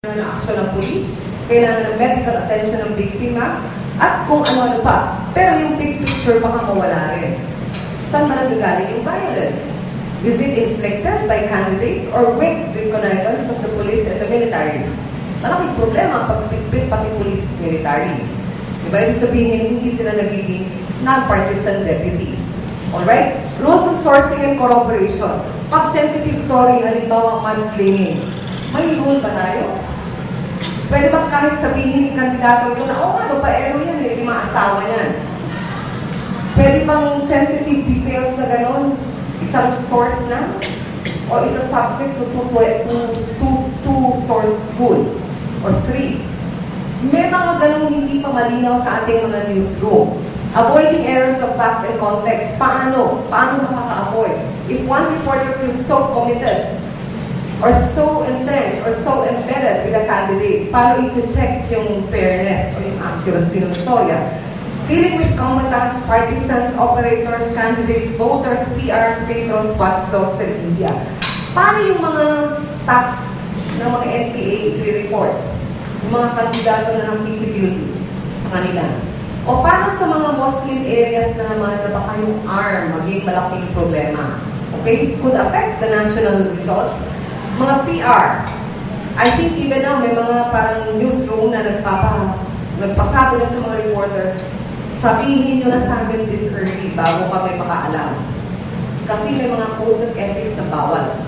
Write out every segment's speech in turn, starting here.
ng aksyon ng pulis, kailangan ng medical attention ng biktima, at kung ano-ano pa. Pero yung big picture baka mawala rin. Saan ba nagagaling yung violence? Is it inflicted by candidates or with the connivance of the police and the military? Malaking problema pag pigpit pati police at military. Diba? Ibig sabihin, hindi sila nagiging non-partisan deputies. Alright? Rules of sourcing and corroboration. Pag sensitive story, halimbawa mudslinging, may rule ba tayo? Pwede ba kahit sabihin ni kandidato ito na, babaero yan eh, di maasawa yan. Pwede bang sensitive details na gano'n? Isang source na? O isa subject to two source rule? Or three? May mga ganong hindi pa malinaw sa ating mga newsroom. Avoiding errors of fact and context. Paano? Paano makaka-avoid? If one reporter feels so committed, or so entrenched, or so embedded with a candidate, paano i-check yung fairness o yung accuracy ng storya? Dealing with combatants, partisans, operators, candidates, voters, PRs, patrons, watchdogs, and media. Paano yung mga tax ng mga NPA i-report? Yung mga kandidato na nakikipil sa kanila. O paano sa mga Muslim areas na naman na baka yung arm maging malaking problema? Okay? Could affect the national results. Mga PR. I think even now may mga parang newsroom na nagpasabi na sa mga reporter, sabihin nyo na sa amin this early bago kami makaalam. Kasi may mga codes of ethics na bawal.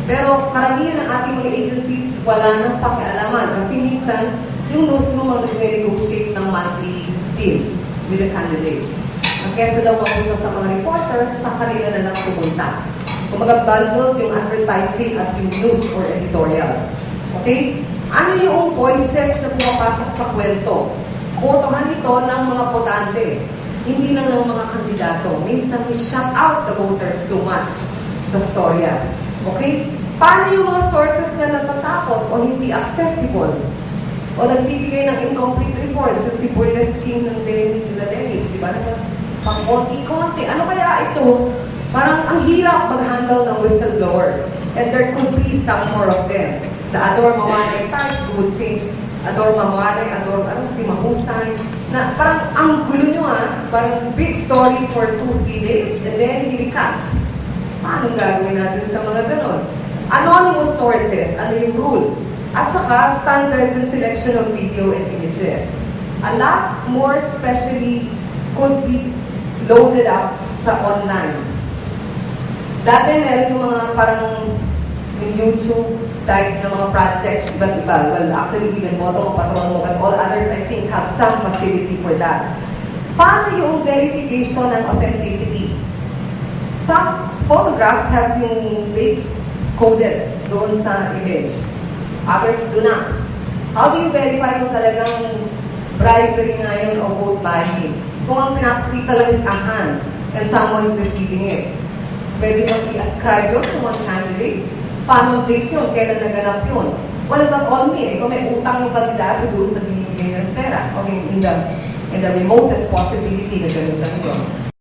Pero karamihan ng ating mga agencies wala nang pakialaman kasi minsan yung newsroom ang nag-negotiate ng monthly deal with the candidates. Ang kesa daw mapunta sa mga reporters, sa kanila na lang pumunta. Kumaga bundled yung advertising at yung news or editorial. Okay? Ano yung voices na pumapasok sa kwento? Botohan ito ng mga botante. Hindi lang ng mga kandidato. Minsan we shut out the voters too much sa storya. Okay? Paano yung mga sources na natatakot o hindi accessible? O nagbibigay ng incomplete reports? So si Boyles King ng Dennis, di ba? Pang-konti-konti. Ano kaya ito? Parang ang hirap mag-handle ng whistleblowers. And there could be some more of them. The Ador Mawanay types would change. Ador Mawanay, si Mahusay. Na parang ang gulo nyo parang big story for 2-3 days and then he recuts. Paano gagawin natin sa mga ganon? Anonymous sources, ano yung rule? At saka standards and selection of video and images. A lot more especially could be loaded up sa online. Dati meron yung mga parang yung YouTube type ng mga projects, iba't iba. Well, actually, even Boto, Patron mo, but all others, I think, have some facility for that. Paano yung verification ng authenticity? Some photographs have yung dates coded doon sa image. Others do not. How do you verify kung talagang bribery ngayon o vote buying? Kung ang pinapakita lang is a hand and someone receiving it. Pwede bang i-ascribe yun to one candidate? Paano date yun? Kailan naganap yun? What does that all mean? Kung may utang yung kandidato doon sa binibigay ng pera, in the remotest possibility na ganun lang yun.